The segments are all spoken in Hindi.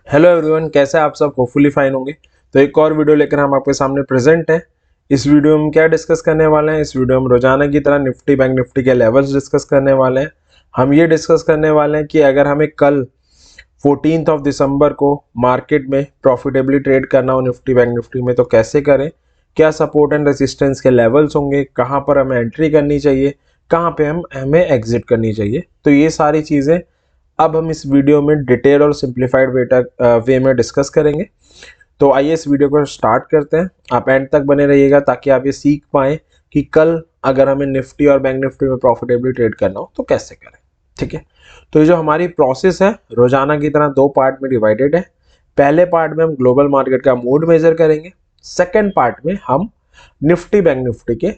हेलो एवरीवन, कैसे आप सब? होपफुली फाइन होंगे। तो एक और वीडियो लेकर हम आपके सामने प्रेजेंट है। इस वीडियो में क्या डिस्कस करने वाले हैं? इस वीडियो में रोजाना की तरह निफ्टी बैंक निफ्टी के लेवल्स डिस्कस करने वाले हैं। हम ये डिस्कस करने वाले हैं कि अगर हमें कल 14 ऑफ दिसंबर को मार्केट में प्रॉफिटेबली ट्रेड करना हो निफ्टी बैंक निफ्टी में, तो कैसे करें, क्या सपोर्ट एंड रेजिस्टेंस के लेवल्स होंगे, कहाँ पर हमें एंट्री करनी चाहिए, कहाँ पे हमें एग्जिट करनी चाहिए। तो ये सारी चीज़ें अब हम इस वीडियो में डिटेल और सिंप्लीफाइड वे में डिस्कस करेंगे। तो आइए इस वीडियो को स्टार्ट करते हैं। आप एंड तक बने रहिएगा ताकि आप ये सीख पाएं कि कल अगर हमें निफ्टी और बैंक निफ्टी में प्रॉफिटेबली ट्रेड करना हो तो कैसे करें। ठीक है, तो ये जो हमारी प्रोसेस है रोजाना की तरह दो पार्ट में डिवाइडेड है। पहले पार्ट में हम ग्लोबल मार्केट का मूड मेजर करेंगे। सेकेंड पार्ट में हम निफ्टी बैंक निफ्टी के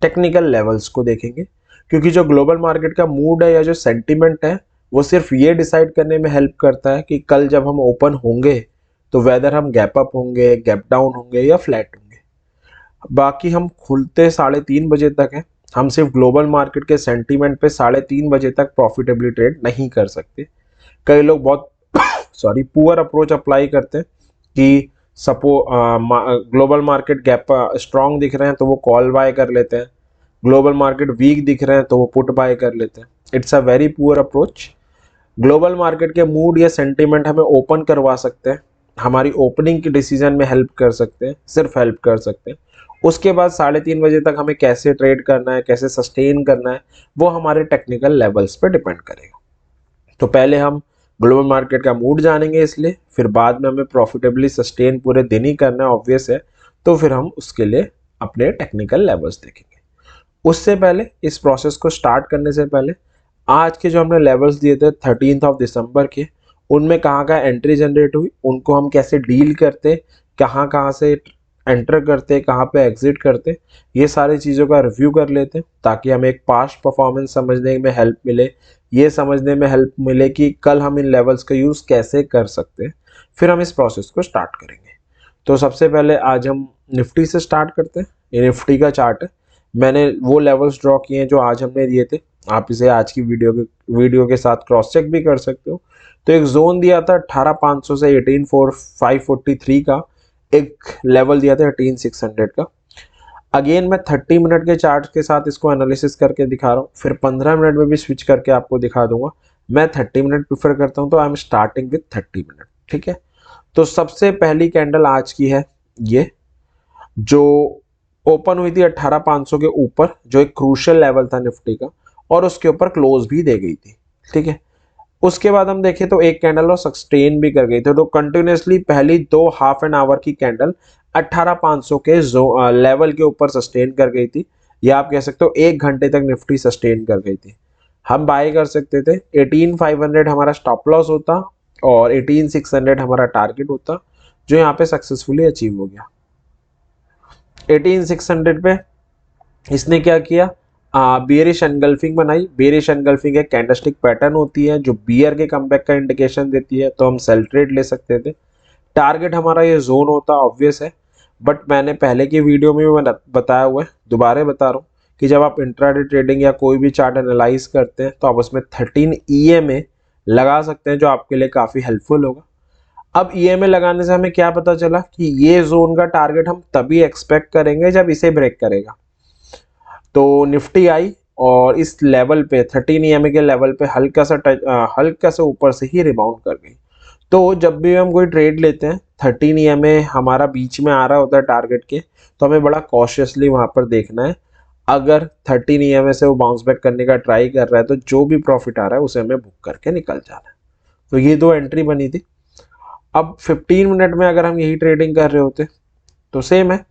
टेक्निकल लेवल्स को देखेंगे, क्योंकि जो ग्लोबल मार्केट का मूड है या जो सेंटिमेंट है वो सिर्फ ये डिसाइड करने में हेल्प करता है कि कल जब हम ओपन होंगे तो वेदर हम गैप अप होंगे, गैप डाउन होंगे या फ्लैट होंगे। बाकी हम खुलते 3:30 बजे तक है। हम सिर्फ ग्लोबल मार्केट के सेंटीमेंट पे 3:30 बजे तक प्रॉफिटेबली ट्रेड नहीं कर सकते। कई लोग बहुत पुअर अप्रोच अप्लाई करते हैं कि सपो ग्लोबल मार्केट गैप स्ट्रांग दिख रहे हैं तो वो कॉल बाय कर लेते हैं, ग्लोबल मार्केट वीक दिख रहे हैं तो वो पुट बाय कर लेते हैं। It's a very poor approach. Global market के मूड या सेंटीमेंट हमें ओपन करवा सकते हैं, हमारी ओपनिंग के डिसीजन में हेल्प कर सकते हैं, सिर्फ हेल्प कर सकते हैं। उसके बाद 3:30 बजे तक हमें कैसे ट्रेड करना है, कैसे सस्टेन करना है, वो हमारे टेक्निकल लेवल्स पे डिपेंड करेगा। तो पहले हम ग्लोबल मार्केट का मूड जानेंगे, इसलिए फिर बाद में हमें प्रॉफिटेबली सस्टेन पूरे दिन ही करना है, ऑब्वियस है। तो फिर हम उसके लिए अपने टेक्निकल लेवल्स देखेंगे। उससे पहले, इस प्रोसेस को स्टार्ट करने से पहले, आज के जो हमने लेवल्स दिए थे 13 ऑफ दिसंबर के, उनमें कहाँ कहाँ एंट्री जनरेट हुई, उनको हम कैसे डील करते, कहाँ कहाँ से एंटर करते, कहाँ पे एग्जिट करते, ये सारी चीज़ों का रिव्यू कर लेते हैं ताकि हमें एक पास्ट परफॉर्मेंस समझने में हेल्प मिले, ये समझने में हेल्प मिले कि कल हम इन लेवल्स का यूज़ कैसे कर सकते हैं। फिर हम इस प्रोसेस को स्टार्ट करेंगे। तो सबसे पहले आज हम निफ्टी से स्टार्ट करते हैं। ये निफ्टी का चार्ट है। मैंने वो लेवल्स ड्रॉ किए हैं जो आज हमने दिए थे। आप इसे आज की वीडियो के साथ क्रॉस चेक भी कर सकते हो। तो एक जोन दिया था 18,500 से 18,543 का, एक लेवल दिया था 18,600 का। अगेन मैं 30 मिनट के चार्ट के साथ इसको एनालिसिस करके दिखा रहा हूँ, फिर 15 मिनट में भी स्विच करके आपको दिखा दूंगा। मैं 30 मिनट प्रेफर करता हूँ, तो I am starting with 30 minute. ठीक है, तो सबसे पहली कैंडल आज की है ये, जो ओपन हुई थी 18,500 के ऊपर, जो एक क्रूशियल लेवल था निफ्टी का, और उसके ऊपर क्लोज भी दे गई थी। ठीक है, उसके बाद हम देखें तो एक कैंडल और सस्टेन भी कर गई थी। तो कंटिन्यूसली पहली दो हाफ एन आवर की कैंडल 18,500 के लेवल के ऊपर सस्टेन कर गई थी, या आप कह सकते हो 1 घंटे तक निफ्टी सस्टेन कर गई थी। हम बाय कर सकते थे। 18,500 हमारा स्टॉप लॉस होता और 18,600 हमारा टारगेट होता, जो यहाँ पे सक्सेसफुली अचीव हो गया। 18,600 पे इसने क्या किया, बियरिश एनगल्फिंग बनाई। बियरिश एनगल्फिंग एक कैंडलस्टिक पैटर्न होती है जो बियर के कमबैक का इंडिकेशन देती है, तो हम सेल ट्रेड ले सकते थे। टारगेट हमारा ये जोन होता, ऑब्वियस है, बट मैंने पहले की वीडियो में भी बताया हुआ है, दोबारा बता रहा हूँ कि जब आप इंट्राडे ट्रेडिंग या कोई भी चार्ट एनालाइज करते हैं तो आप उसमें 13 EMA लगा सकते हैं, जो आपके लिए काफ़ी हेल्पफुल होगा। अब EMA लगाने से हमें क्या पता चला कि ये जोन का टारगेट हम तभी एक्सपेक्ट करेंगे जब इसे ब्रेक करेगा। तो निफ्टी आई और इस लेवल पे 13 EMA के लेवल पे हल्का सा ऊपर से ही रिबाउंड कर गई। तो जब भी हम कोई ट्रेड लेते हैं 13 EMA हमारा बीच में आ रहा होता है टारगेट के, तो हमें बड़ा कॉशियसली वहां पर देखना है। अगर 13 EMA से वो बाउंस बैक करने का ट्राई कर रहा है तो जो भी प्रॉफिट आ रहा है उसे हमें बुक करके निकल जाना है। तो ये दो एंट्री बनी थी। अब 15 मिनट में अगर हम यही ट्रेडिंग कर रहे होते तो सेम है,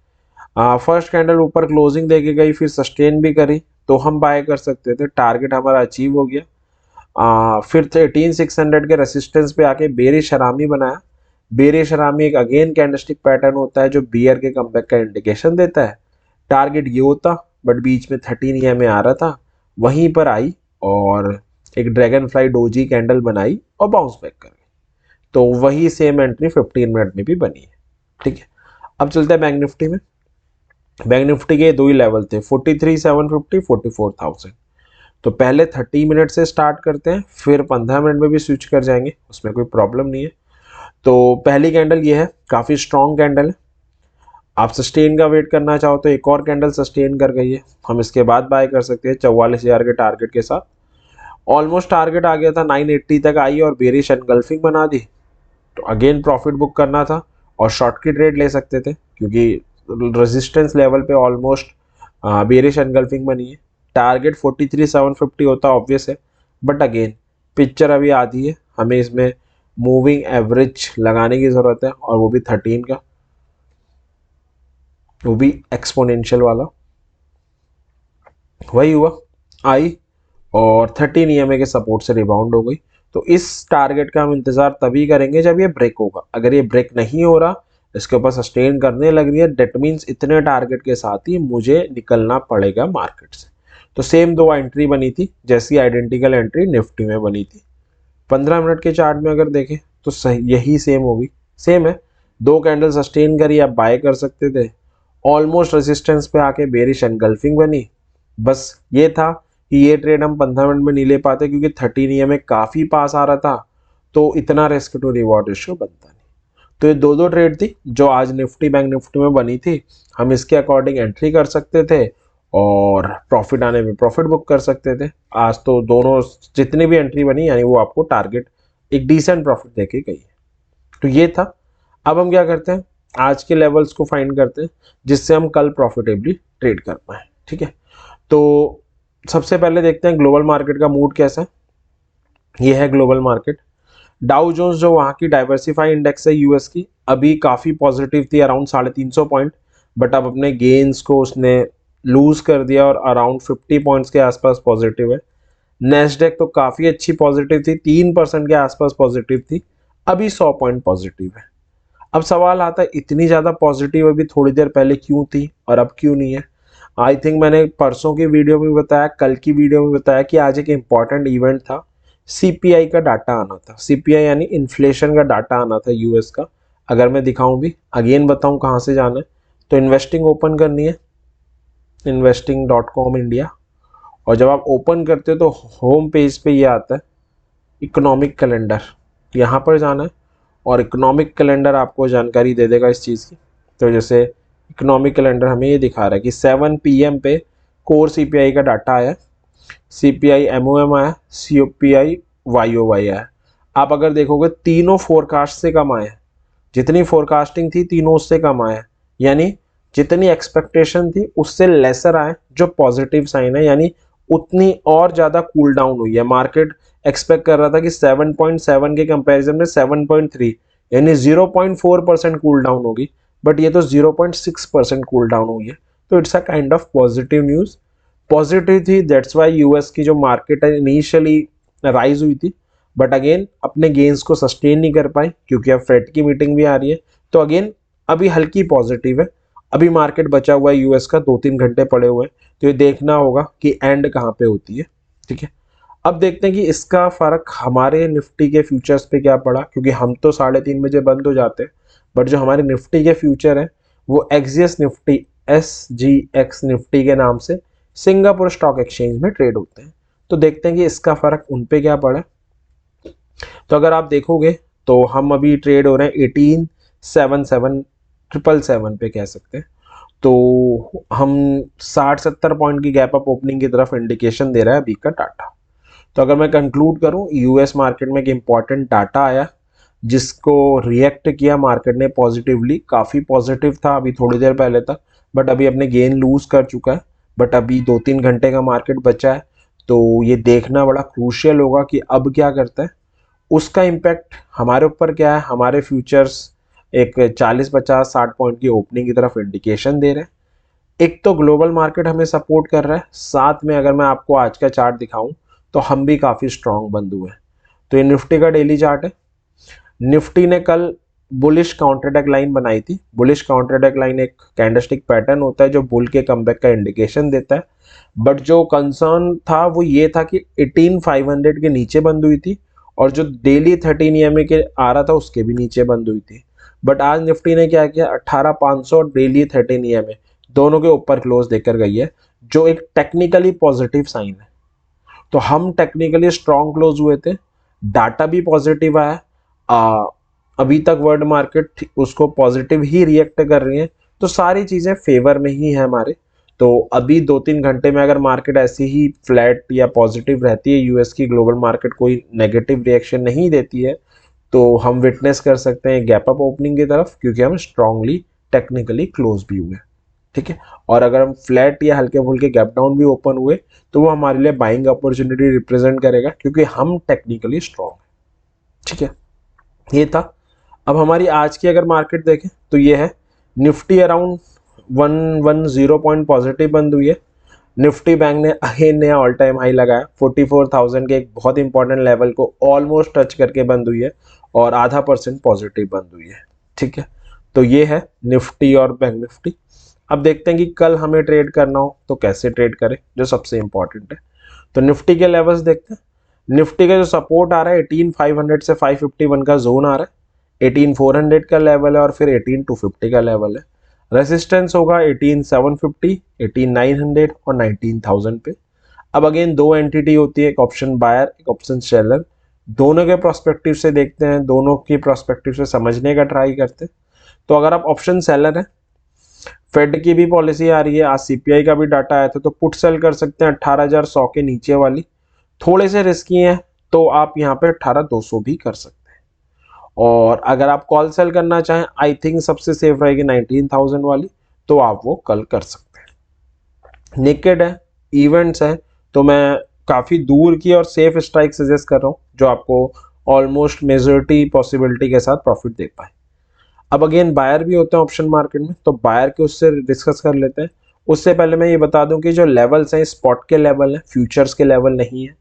फर्स्ट कैंडल ऊपर क्लोजिंग देके गई, फिर सस्टेन भी करी, तो हम बाय कर सकते थे। टारगेट हमारा अचीव हो गया। फिर 18,600 के रेसिस्टेंस पे आके बेरिश हरामी बनाया। बेरिश हरामी एक अगेन कैंडलस्टिक पैटर्न होता है जो बियर के कमबैक का इंडिकेशन देता है। टारगेट ये होता, बट बीच में 13 EMA आ रहा था, वहीं पर आई और एक ड्रैगन फ्लाई डोजी कैंडल बनाई और बाउंस बैक कर गई। तो वही सेम एंट्री 15 मिनट में भी बनी है। ठीक है, अब चलते हैं बैंक निफ्टी में। बैंक निफ्टी के दो ही लेवल थे, 43,750, 44,000। तो पहले 30 मिनट से स्टार्ट करते हैं, फिर 15 मिनट में भी स्विच कर जाएंगे, उसमें कोई प्रॉब्लम नहीं है। तो पहली कैंडल ये है, काफ़ी स्ट्रॉन्ग कैंडल है। आप सस्टेन का वेट करना चाहो तो एक और कैंडल सस्टेन कर गई है, हम इसके बाद बाय कर सकते हैं 44,000 के टारगेट के साथ। ऑलमोस्ट टारगेट आ गया था, 980 तक आई और बेरिश एनगल्फिंग बना दी, तो अगेन प्रॉफिट बुक करना था और शॉर्ट की ट्रेड ले सकते थे क्योंकि रेजिस्टेंस लेवल पे ऑलमोस्ट बेरिश एनगल्फिंग बनी है। टारगेट 43,750 होता ऑब्वियस है, बट अगेन पिक्चर अभी आधी है, हमें इसमें मूविंग एवरेज लगाने की ज़रूरत है और वो भी 13 का, वो भी एक्सपोनेंशियल वाला। वही हुआ, आई और 13 ईएमए के सपोर्ट से रिबाउंड हो गई। तो इस टारगेट का हम इंतजार तभी करेंगे जब ये ब्रेक होगा। अगर ये ब्रेक नहीं हो रहा, इसके ऊपर सस्टेन करने लग रही है, डेट मीन्स इतने टारगेट के साथ ही मुझे निकलना पड़ेगा मार्केट से। तो सेम दो एंट्री बनी थी, जैसी आइडेंटिकल एंट्री निफ्टी में बनी थी। 15 मिनट के चार्ट में अगर देखें तो सही यही सेम होगी, सेम है। दो कैंडल सस्टेन करी, आप बाय कर सकते थे। ऑलमोस्ट रेजिस्टेंस पे आके बेरिश एनगल्फिंग बनी। बस ये था कि ये ट्रेड हम 15 मिनट में नहीं ले पाते क्योंकि 13 ईएमए काफ़ी पास आ रहा था, तो इतना रिस्क टू रिवॉर्ड रेशियो बनता नहीं। तो ये दो दो ट्रेड थी जो आज निफ्टी बैंक निफ्टी में बनी थी, हम इसके अकॉर्डिंग एंट्री कर सकते थे और प्रॉफिट आने में प्रॉफिट बुक कर सकते थे। आज तो दोनों जितनी भी एंट्री बनी यानी वो आपको टारगेट एक डिसेंट प्रॉफिट देके गई है। तो ये था। अब हम क्या करते हैं, आज के लेवल्स को फाइंड करते हैं जिससे हम कल प्रॉफिटेबली ट्रेड कर पाए। ठीक है, तो सबसे पहले देखते हैं ग्लोबल मार्केट का मूड कैसा है। ये है ग्लोबल मार्केट। डाउ जोन्स जो वहाँ की डाइवर्सिफाई इंडेक्स है यूएस की, अभी काफ़ी पॉजिटिव थी, अराउंड 350 पॉइंट, बट अब अपने गेन्स को उसने लूज कर दिया और अराउंड 50 पॉइंट्स के आसपास पॉजिटिव है। नेस्डेक तो काफ़ी अच्छी पॉजिटिव थी, 3% के आसपास पॉजिटिव थी, अभी 100 पॉइंट पॉजिटिव है। अब सवाल आता है इतनी ज़्यादा पॉजिटिव अभी थोड़ी देर पहले क्यों थी और अब क्यों नहीं है। आई थिंक मैंने परसों की वीडियो में बताया, कल की वीडियो में बताया कि आज एक इम्पॉर्टेंट इवेंट था, सीपीआई का डाटा आना था। सीपीआई यानी इन्फ्लेशन का डाटा आना था यूएस का। अगर मैं दिखाऊं भी, अगेन बताऊं कहाँ से जाना है, तो इन्वेस्टिंग ओपन करनी है, investing.com इंडिया, और जब आप ओपन करते हो तो होम पेज पे ये आता है इकोनॉमिक कैलेंडर, यहाँ पर जाना है और इकोनॉमिक कैलेंडर आपको जानकारी दे देगा इस चीज़ की। तो जैसे इकोनॉमिक कैलेंडर हमें ये दिखा रहा है कि 7 PM पे कोर सीपीआई का डाटा आया, सीपीआई एमओएम आया, सीपीआई वाईओवाई आया। आप अगर देखोगे तीनों फोरकास्ट से कम आए, जितनी फोरकास्टिंग थी तीनों उससे कम आए, यानी जितनी एक्सपेक्टेशन थी उससे लेसर आए, जो पॉजिटिव साइन है, यानी उतनी और ज़्यादा कूल डाउन हुई है। मार्केट एक्सपेक्ट कर रहा था कि 7.7 के कंपैरिजन में 7.3 यानी 0.4% कूल डाउन होगी, बट ये तो 0.6% कूल डाउन हुई है। तो it's a kind of positive news, positive थी। दैट्स वाई यूएस की जो मार्केट है इनिशियली राइज हुई थी, बट अगेन अपने गेन्स को सस्टेन नहीं कर पाई क्योंकि अब फेड की मीटिंग भी आ रही है। तो अगेन अभी हल्की पॉजिटिव है, अभी मार्केट बचा हुआ है यूएस का, 2-3 घंटे पड़े हुए हैं, तो ये देखना होगा कि एंड कहाँ पे होती है। ठीक है, अब देखते हैं कि इसका फर्क हमारे निफ्टी के फ्यूचर्स पे क्या पड़ा, क्योंकि हम तो 3:30 बजे बंद हो जाते हैं, बट जो हमारे निफ्टी के फ्यूचर है वो एक्सियस निफ्टी, SGX निफ्टी के नाम से सिंगापुर स्टॉक एक्सचेंज में ट्रेड होते हैं। तो देखते हैं कि इसका फर्क उन पे क्या पड़ा। तो अगर आप देखोगे तो हम अभी ट्रेड हो रहे हैं 18,777 पे कह सकते हैं। तो हम 60-70 पॉइंट की गैप अप ओपनिंग की तरफ इंडिकेशन दे रहा है अभी का डाटा। तो अगर मैं कंक्लूड करूं, यूएस मार्केट में एक इम्पॉर्टेंट डाटा आया जिसको रिएक्ट किया मार्केट ने पॉजिटिवली, काफ़ी पॉजिटिव था अभी थोड़ी देर पहले तक, बट अभी अपने गेन लूज कर चुका है। बट अभी 2-3 घंटे का मार्केट बचा है, तो ये देखना बड़ा क्रूशियल होगा कि अब क्या करता है। उसका इम्पैक्ट हमारे ऊपर क्या है, हमारे फ्यूचर्स एक 40-50-60 पॉइंट की ओपनिंग की तरफ इंडिकेशन दे रहे हैं। एक तो ग्लोबल मार्केट हमें सपोर्ट कर रहा है, साथ में अगर मैं आपको आज का चार्ट दिखाऊं तो हम भी काफ़ी स्ट्रॉन्ग बंद हुए हैं। तो ये निफ्टी का डेली चार्ट है। निफ्टी ने कल बुलिश काउंटर अटैक लाइन बनाई थी। बुलिश काउंटर अटैक लाइन एक कैंडलस्टिक पैटर्न होता है जो बुल के कमबैक का इंडिकेशन देता है, बट जो कंसर्न था वो ये था कि 18,500 के नीचे बंद हुई थी और जो डेली 13 EMA के आ रहा था उसके भी नीचे बंद हुई थी। बट आज निफ्टी ने क्या किया, 18,500 डेली 13 EMA दोनों के ऊपर क्लोज देकर गई है, जो एक टेक्निकली पॉजिटिव साइन है। तो हम टेक्निकली स्ट्रॉन्ग क्लोज हुए थे, डाटा भी पॉजिटिव आया, अभी तक वर्ल्ड मार्केट उसको पॉजिटिव ही रिएक्ट कर रही है, तो सारी चीज़ें फेवर में ही है हमारे। तो अभी 2-3 घंटे में अगर मार्केट ऐसी ही फ्लैट या पॉजिटिव रहती है, यूएस की ग्लोबल मार्केट कोई नेगेटिव रिएक्शन नहीं देती है, तो हम विटनेस कर सकते हैं गैप अप ओपनिंग की तरफ, क्योंकि हम स्ट्रांगली टेक्निकली क्लोज भी हुए, ठीक है। और अगर हम फ्लैट या हल्के फुल्के गैप डाउन भी ओपन हुए तो वो हमारे लिए बाइंग अपॉर्चुनिटी रिप्रेजेंट करेगा, क्योंकि हम टेक्निकली स्ट्रांग है, ठीक है। ये था। अब हमारी आज की अगर मार्केट देखें तो ये है, निफ्टी अराउंड 110 पॉइंट पॉजिटिव बंद हुई है। निफ्टी बैंक ने अगेन नया ऑल टाइम हाई लगाया, 44,000 के एक बहुत इंपॉर्टेंट लेवल को ऑलमोस्ट टच करके बंद हुई है और ½ % पॉजिटिव बंद हुई है, ठीक है। तो ये है निफ्टी और बैंक निफ्टी। अब देखते हैं कि कल हमें ट्रेड करना हो तो कैसे ट्रेड करें, जो सबसे इंपॉर्टेंट है। तो निफ्टी के लेवल्स देखते हैं। निफ्टी का जो सपोर्ट आ रहा है 18,500 से 551 का जोन आ रहा है, 18,400 का लेवल है और फिर 18,250 का लेवल है। रेसिस्टेंस होगा 18,750, 18,900 और 19,000 पे। अब अगेन दो एंटिटी होती है, एक ऑप्शन बायर एक ऑप्शन सेलर। दोनों के प्रोस्पेक्टिव से देखते हैं, दोनों की प्रोस्पेक्टिव से समझने का ट्राई करते हैं। तो अगर आप ऑप्शन सेलर हैं, फेड की भी पॉलिसी आ रही है, आज सीपीआई का भी डाटा आया था, तो पुट सेल कर सकते हैं 18,100 के नीचे वाली। थोड़े से रिस्की हैं तो आप यहाँ पे 18,200 भी कर सकते हैं। और अगर आप कॉल सेल करना चाहें, आई थिंक सबसे सेफ रहेगी 19,000 वाली, तो आप वो कल कर सकते हैं। नेकेड है, इवेंट्स है, तो मैं काफ़ी दूर की और सेफ स्ट्राइक सजेस्ट कर रहा हूँ, जो आपको ऑलमोस्ट मेजोरिटी पॉसिबिलिटी के साथ प्रॉफिट दे पाए। अब अगेन बायर भी होते हैं ऑप्शन मार्केट में, तो बायर के उससे डिस्कस कर लेते हैं। उससे पहले मैं ये बता दूं कि जो लेवल्स हैं स्पॉट के लेवल हैं, फ्यूचर्स के लेवल नहीं है।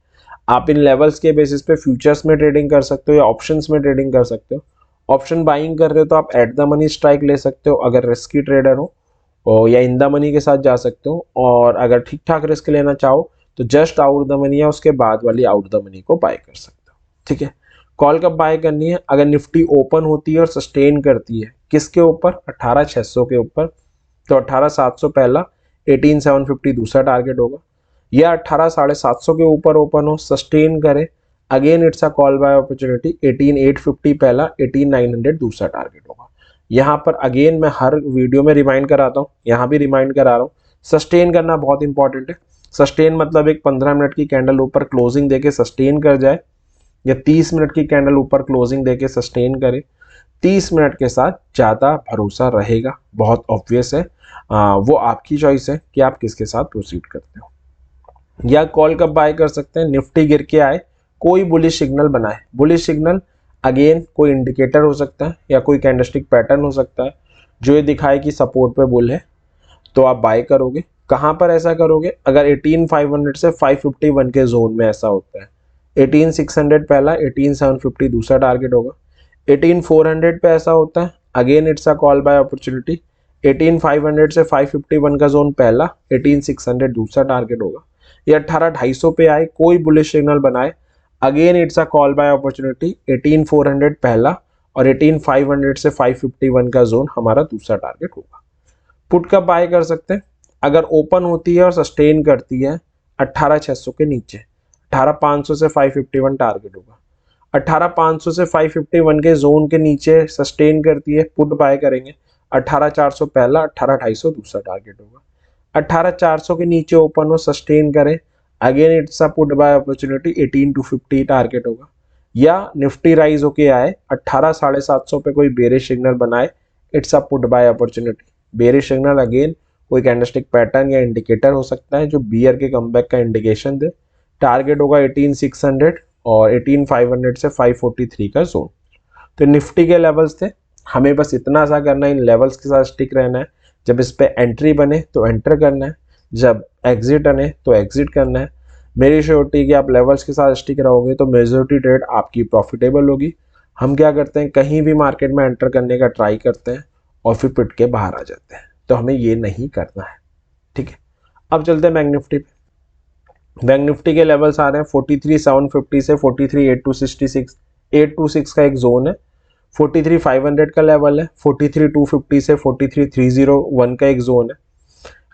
आप इन लेवल्स के बेसिस पे फ्यूचर्स में ट्रेडिंग कर सकते हो या ऑप्शंस में ट्रेडिंग कर सकते हो। ऑप्शन बाइंग कर रहे हो तो आप एट द मनी स्ट्राइक ले सकते हो अगर रिस्की ट्रेडर हो, या इन द मनी के साथ जा सकते हो। और अगर ठीक ठाक रिस्क लेना चाहो तो जस्ट आउट द मनी या उसके बाद वाली आउट द मनी को बाय कर सकते हो, ठीक है। कॉल कब बाय करनी है, अगर निफ्टी ओपन होती है और सस्टेन करती है किसके ऊपर, 18,600 के ऊपर, तो 18,700 पहला, 18,750 दूसरा टारगेट होगा। या 18,750 के ऊपर ओपन हो, सस्टेन करे, again it's a call buy opportunity, 18,850 पहला, 18,900 दूसरा टारगेट होगा। यहाँ पर अगेन मैं हर वीडियो में रिमाइंड कराता हूँ, यहाँ भी रिमाइंड करा रहा हूँ, सस्टेन करना बहुत इंपॉर्टेंट है। सस्टेन मतलब एक 15 मिनट की कैंडल ऊपर क्लोजिंग देके सस्टेन कर जाए, या 30 मिनट की कैंडल ऊपर क्लोजिंग देके सस्टेन करे। 30 मिनट के साथ ज़्यादा भरोसा रहेगा, बहुत ऑब्वियस है। वो आपकी चॉइस है कि आप किसके साथ प्रोसीड करते हो। या कॉल कब बाय कर सकते हैं, निफ्टी गिर के आए, कोई बुलिश सिग्नल बनाए। बुलिश सिग्नल अगेन कोई इंडिकेटर हो सकता है या कोई कैंडलस्टिक पैटर्न हो सकता है जो ये दिखाए कि सपोर्ट पे बुल है, तो आप बाय करोगे। कहाँ पर ऐसा करोगे, अगर 18,500 से 551 के जोन में ऐसा होता है, 18,600 पहला, 18,750 दूसरा टारगेट होगा। 18,400 पे ऐसा होता है, again it's a call buy opportunity, 18,500 से 551 का जोन पहला, 18,600 दूसरा टारगेट होगा। या 18,250 पे आए, कोई बुलिश सिग्नल बनाए, again it's a call buy opportunity, 18,400 पहला और 18,500 से 551 का जोन हमारा दूसरा टारगेट होगा। पुट कब बाय कर सकते हैं, अगर ओपन होती है और सस्टेन करती है 18,600 के नीचे, 18,500 से 551 टारगेट होगा। 18,500 से 551 के जोन के नीचे सस्टेन करती है, पुट बाय करेंगे। 18,400 पहला, 18,250 दूसरा टारगेट होगा। 18,400 के नीचे ओपन हो, सस्टेन करें, again it's a put buy opportunity, 18,250 target होगा। या निफ्टी राइज होके आए, 18,750 पे कोई बेरिश सिग्नल बनाए, it's a put buy opportunity. Bearish signal again कोई कैंडलस्टिक पैटर्न या इंडिकेटर हो सकता है जो बियर के कमबैक का इंडिकेशन दे। टारगेट होगा 18,600 और 18,500 से 543 का जोन। तो निफ्टी के लेवल्स थे, हमें बस इतना सा करना है, इन लेवल्स के साथ स्टिक रहना है। जब इस पे एंट्री बने तो एंटर करना है, जब एग्जिट बने तो एग्जिट करना है। मेरी श्योरिटी कि आप लेवल्स के साथ स्टिक रहोगे तो मेजॉरिटी ट्रेड आपकी प्रॉफिटेबल होगी। हम क्या करते हैं, कहीं भी मार्केट में एंटर करने का ट्राई करते हैं और फिर पिट के बाहर आ जाते हैं, तो हमें ये नहीं करना है, ठीक है। अब चलते हैं बैंक निफ्टी पे। बैंक निफ्टी के लेवल्स आ रहे हैं 43,750 से 43,826, 826 का एक जोन है। 43,500 का लेवल है, 43,250 से 43,301 का एक जोन है।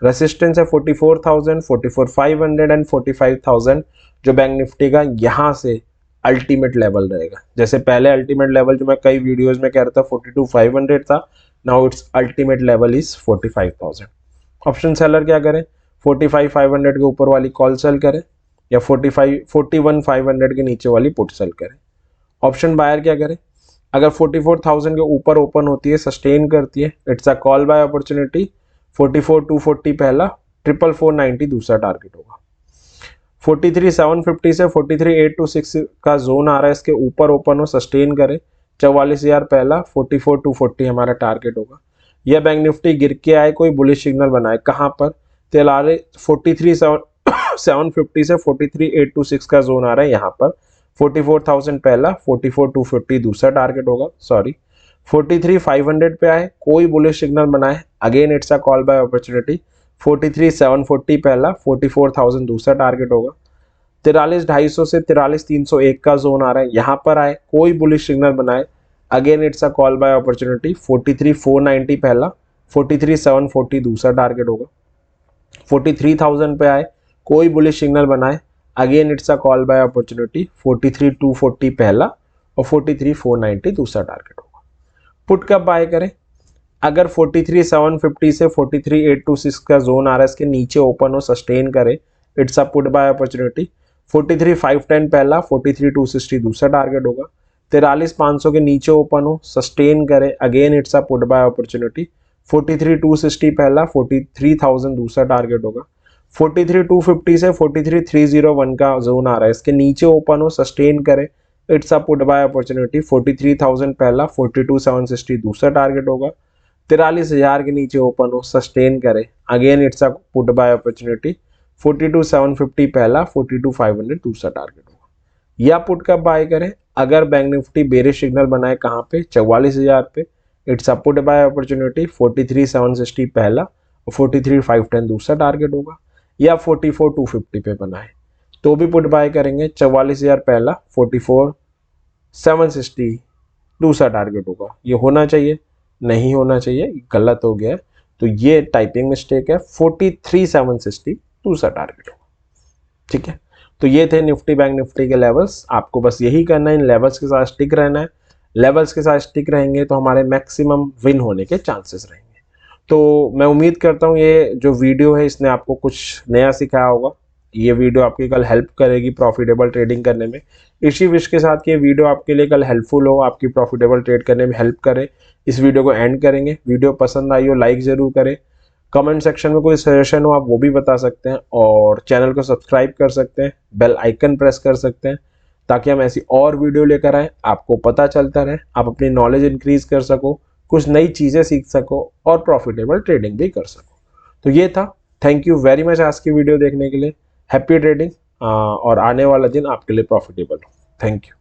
रेसिस्टेंस है 44,000, 44,500 एंड 45,000, जो बैंक निफ्टी का यहाँ से अल्टीमेट लेवल रहेगा। जैसे पहले अल्टीमेट लेवल जो मैं कई वीडियोस में कह रहा था 42,500 था, now it's ultimate level is 45,000। Option seller क्या करें, 45,500 के ऊपर वाली कॉल सेल करें या 41,500 के नीचे वाली पुट सेल करें। ऑप्शन बायर क्या करें, अगर 44,000 के ऊपर ओपन होती है, सस्टेन करती है, it's a call buy opportunity. 44,240 पहला, 44,490 दूसरा टारगेट होगा। 43,750 से 43,826 का जोन आ रहा है, इसके ऊपर ओपन हो, सस्टेन करे, 44,000 पहला, 44,240 हमारा टारगेट होगा। यह बैंक निफ्टी गिर के आए, कोई बुलिश सिग्नल बनाए, कहाँ पर, 43,750 से 43,826 का जोन आ रहा है यहाँ पर, 44,000 पहला, 44,250 दूसरा टारगेट होगा। सॉरी, 43,500 पे आए, कोई बुलिश सिग्नल बनाए, again it's a call buy opportunity, 43,740 पहला, 44,000 दूसरा टारगेट होगा। 43,250 से 43,301 का जोन आ रहा है, यहाँ पर आए, कोई बुलिश सिग्नल बनाए, again it's a call buy opportunity, 43,490 पहला, 43,740 दूसरा टारगेट होगा। 43,000 पे आए, कोई बुलिश सिग्नल बनाए, again it's a call buy opportunity, 43,240 पहला और 43,490 दूसरा टारगेट होगा। पुट कब बाय करें, अगर 43,750 से 43,826 का जोन आ रहा है, इसके नीचे ओपन हो, सस्टेन करे, it's a put buy opportunity. 43,510 पहला, 43,260 दूसरा टारगेट होगा। 43,500 के नीचे ओपन हो, सस्टेन करे, again it's a put buy opportunity. 43,260 पहला, 43,000 दूसरा टारगेट होगा। 43,250 से 43,301 का जोन आ रहा है, इसके नीचे ओपन हो, सस्टेन करे, it's a put buy opportunity. 43,000 पहला, 42,760 दूसरा टारगेट होगा। 43,000 के नीचे ओपन हो, सस्टेन करे, again it's a put buy opportunity. 42,750 पहला, 42,500 दूसरा टारगेट होगा। या पुट कब बाय करें, अगर बैंक निफ्टी बेरिश सिग्नल बनाए, कहाँ पे, 44,000 पे, it's a put buy opportunity. 43,760 पहला और 43,510 दूसरा टारगेट होगा। या 44,250 पे बनाए तो भी पुट बाय करेंगे, 44,000 पहला, 44,760 दूसरा टारगेट होगा। ये होना चाहिए, नहीं होना चाहिए, गलत हो गया, तो ये टाइपिंग मिस्टेक है। 43,760 दूसरा टारगेट होगा। ठीक है, तो ये थे निफ्टी बैंक निफ्टी के लेवल्स। आपको बस यही करना है, इन लेवल्स के साथ स्टिक रहना है। लेवल्स के साथ स्टिक रहेंगे तो हमारे मैक्सिमम विन होने के चांसेस रहेंगे। तो मैं उम्मीद करता हूँ ये जो वीडियो है इसने आपको कुछ नया सिखाया होगा। ये वीडियो आपकी कल हेल्प करेगी प्रॉफिटेबल ट्रेडिंग करने में। इसी विश के साथ कि ये वीडियो आपके लिए कल हेल्पफुल हो, आपकी प्रॉफिटेबल ट्रेड करने में हेल्प करे, इस वीडियो को एंड करेंगे। वीडियो पसंद आई हो लाइक ज़रूर करें, कमेंट सेक्शन में कोई सजेशन हो आप वो भी बता सकते हैं, और चैनल को सब्सक्राइब कर सकते हैं, बेल आइकन प्रेस कर सकते हैं, ताकि हम ऐसी और वीडियो लेकर आएँ, आपको पता चलता रहे, आप अपनी नॉलेज इंक्रीज कर सको, कुछ नई चीज़ें सीख सको और प्रॉफिटेबल ट्रेडिंग भी कर सको। तो ये था, थैंक यू वेरी मच आज की वीडियो देखने के लिए। हैप्पी ट्रेडिंग और आने वाला दिन आपके लिए प्रॉफिटेबल हो। Thank you.